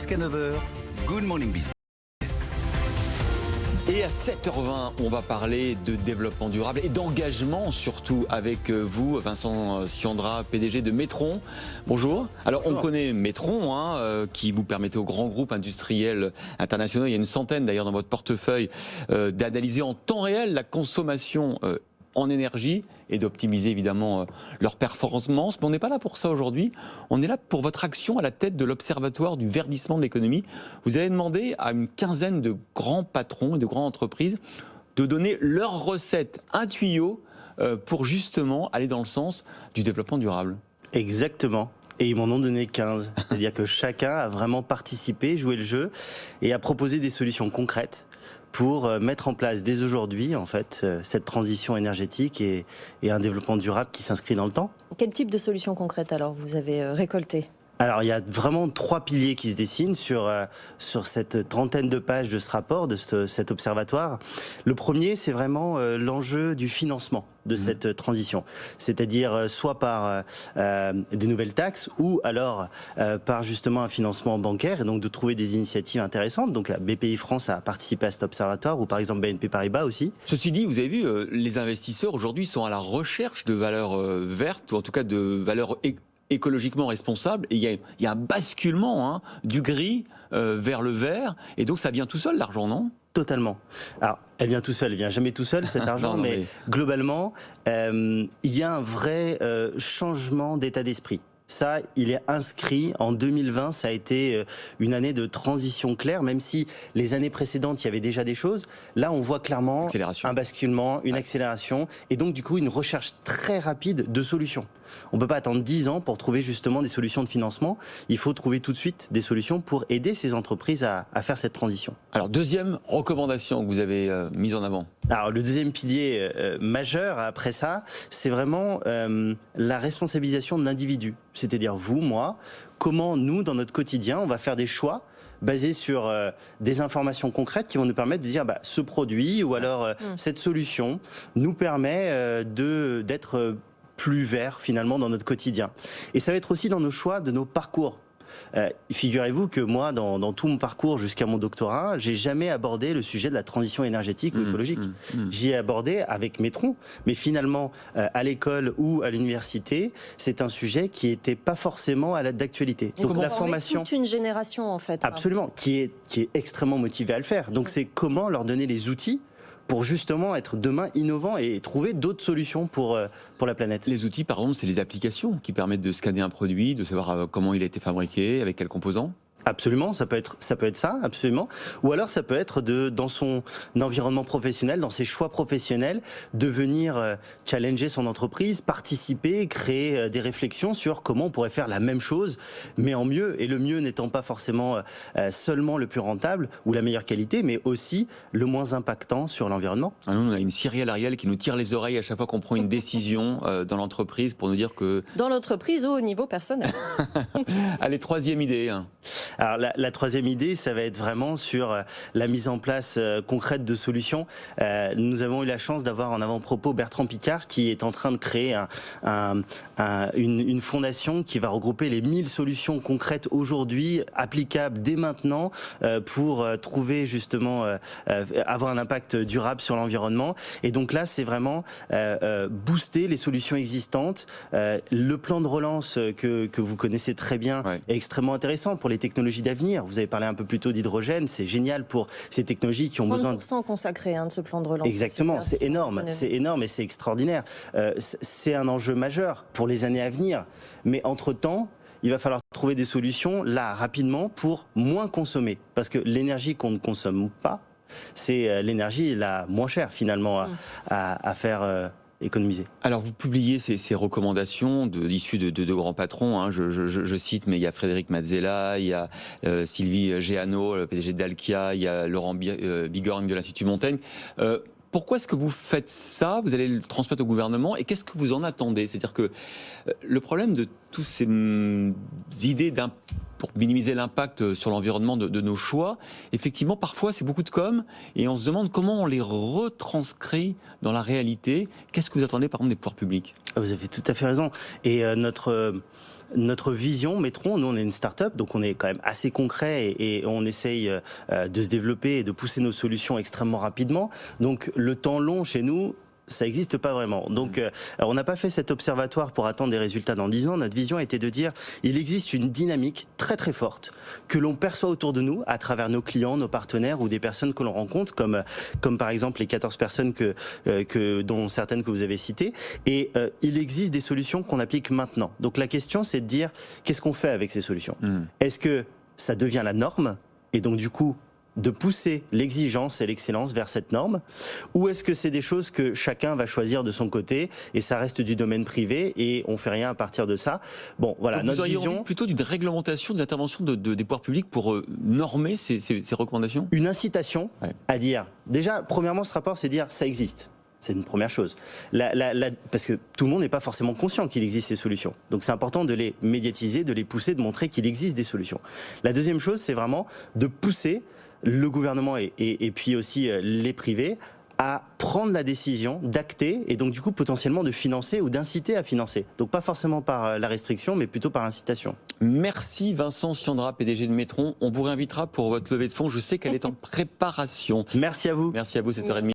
jusqu'à 9h, Good Morning Business. Et à 7h20, on va parler de développement durable et d'engagement surtout avec vous, Vincent Siandra, PDG de Metron. Bonjour. Alors on connaît Metron, qui vous permettait aux grands groupes industriels internationaux, il y a une centaine d'ailleurs dans votre portefeuille, d'analyser en temps réel la consommation en énergie et d'optimiser évidemment leur performance. Mais on n'est pas là pour ça aujourd'hui. On est là pour votre action à la tête de l'Observatoire du verdissement de l'économie. Vous avez demandé à une quinzaine de grands patrons et de grandes entreprises de donner leurs recettes, un tuyau pour justement aller dans le sens du développement durable. Exactement. Et ils m'en ont donné 15. C'est-à-dire que chacun a vraiment participé, joué le jeu et a proposé des solutions concrètes pour mettre en place dès aujourd'hui en fait cette transition énergétique et un développement durable qui s'inscrit dans le temps. Quel type de solutions concrètes alors vous avez récolté ? Alors il y a vraiment 3 piliers qui se dessinent sur cette trentaine de pages de ce rapport, de cet observatoire. Le premier, c'est vraiment l'enjeu du financement de cette transition, c'est-à-dire soit par des nouvelles taxes ou alors par justement un financement bancaire, et donc de trouver des initiatives intéressantes. Donc la BPI France a participé à cet observatoire, ou par exemple BNP Paribas aussi. Ceci dit, vous avez vu, les investisseurs aujourd'hui sont à la recherche de valeurs vertes, ou en tout cas de valeurs écologiquement responsables, et il y a un basculement du gris vers le vert, et donc ça vient tout seul l'argent, non ? Totalement. Alors, elle vient tout seule, elle vient jamais tout seul cet argent, non, mais globalement, il y a un vrai changement d'état d'esprit. Ça, il est inscrit en 2020, ça a été une année de transition claire, même si les années précédentes, il y avait déjà des choses. Là, on voit clairement un basculement, une accélération, et donc du coup, une recherche très rapide de solutions. On ne peut pas attendre 10 ans pour trouver justement des solutions de financement. Il faut trouver tout de suite des solutions pour aider ces entreprises à faire cette transition. Alors, deuxième recommandation que vous avez mise en avant. Alors, le deuxième pilier majeur après ça, c'est vraiment la responsabilisation de l'individu. C'est-à-dire vous, moi, comment nous, dans notre quotidien, on va faire des choix basés sur des informations concrètes qui vont nous permettre de dire ce produit ou alors cette solution nous permet d'être plus vert finalement dans notre quotidien. Et ça va être aussi dans nos choix de nos parcours. Figurez-vous que moi, dans tout mon parcours jusqu'à mon doctorat, j'ai jamais abordé le sujet de la transition énergétique ou écologique. J'y ai abordé avec Metron, mais finalement, à l'école ou à l'université, c'est un sujet qui n'était pas forcément d'actualité. Donc la formation, toute une génération en fait. Absolument, qui est extrêmement motivée à le faire. Donc c'est comment leur donner les outils pour justement être demain innovant et trouver d'autres solutions pour la planète. Les outils, par exemple, c'est les applications qui permettent de scanner un produit, de savoir comment il a été fabriqué, avec quels composants. Absolument, ça peut être ça, absolument. Ou alors ça peut être dans son environnement professionnel, dans ses choix professionnels, de venir challenger son entreprise, participer, créer des réflexions sur comment on pourrait faire la même chose, mais en mieux. Et le mieux n'étant pas forcément seulement le plus rentable ou la meilleure qualité, mais aussi le moins impactant sur l'environnement. Nous, on a une Cyril Ariel qui nous tire les oreilles à chaque fois qu'on prend une décision dans l'entreprise pour nous dire que... Dans l'entreprise ou au niveau personnel. Allez, troisième idée. Alors la troisième idée, ça va être vraiment sur la mise en place concrète de solutions. Nous avons eu la chance d'avoir en avant-propos Bertrand Piccard qui est en train de créer une fondation qui va regrouper les 1000 solutions concrètes aujourd'hui, applicables dès maintenant pour trouver justement avoir un impact durable sur l'environnement. Et donc là, c'est vraiment booster les solutions existantes. Le plan de relance que vous connaissez très bien est extrêmement intéressant pour les technologies d'avenir. Vous avez parlé un peu plus tôt d'hydrogène, c'est génial pour ces technologies qui ont besoin de... 30% consacré de ce plan de relance. Exactement, c'est énorme et c'est extraordinaire. C'est un enjeu majeur pour les années à venir. Mais entre-temps, il va falloir trouver des solutions, là, rapidement, pour moins consommer. Parce que l'énergie qu'on ne consomme pas, c'est l'énergie la moins chère, finalement, à faire... économiser. Alors vous publiez ces recommandations issues de grands patrons, je cite, mais il y a Frédéric Mazzella, il y a Sylvie Géano, le PDG d'Alkia, il y a Laurent Bigorgne de l'Institut Montaigne. Pourquoi est-ce que vous faites ça ? Vous allez le transmettre au gouvernement et qu'est-ce que vous en attendez ? C'est-à-dire que le problème de toutes ces idées pour minimiser l'impact sur l'environnement de nos choix, effectivement, parfois, c'est beaucoup de com, et on se demande comment on les retranscrit dans la réalité. Qu'est-ce que vous attendez, par exemple, des pouvoirs publics ? Vous avez tout à fait raison. Et notre vision, Metron, nous on est une start-up, donc on est quand même assez concret et on essaye de se développer et de pousser nos solutions extrêmement rapidement. Donc le temps long chez nous, ça n'existe pas vraiment. Donc, on n'a pas fait cet observatoire pour attendre des résultats dans 10 ans. Notre vision était de dire, il existe une dynamique très très forte que l'on perçoit autour de nous à travers nos clients, nos partenaires ou des personnes que l'on rencontre, comme par exemple les 14 personnes dont certaines que vous avez citées. Et il existe des solutions qu'on applique maintenant. Donc la question, c'est de dire, qu'est-ce qu'on fait avec ces solutions ? Est-ce que ça devient la norme ? Et donc du coup, de pousser l'exigence et l'excellence vers cette norme, ou est-ce que c'est des choses que chacun va choisir de son côté et ça reste du domaine privé et on fait rien à partir de ça? Bon, voilà. Donc notre vous auriez vision envie plutôt d'une réglementation, d'une intervention des pouvoirs publics pour normer ces recommandations? Une incitation à dire. Déjà, premièrement, ce rapport, c'est dire ça existe. C'est une première chose. Parce que tout le monde n'est pas forcément conscient qu'il existe ces solutions. Donc c'est important de les médiatiser, de les pousser, de montrer qu'il existe des solutions. La deuxième chose, c'est vraiment de pousser le gouvernement et puis aussi les privés à prendre la décision d'acter et donc du coup potentiellement de financer ou d'inciter à financer. Donc pas forcément par la restriction, mais plutôt par incitation. Merci Vincent Siandra, PDG de Metron. On vous réinvitera pour votre levée de fonds. Je sais qu'elle est en préparation. Merci à vous. Merci à vous, 7h30.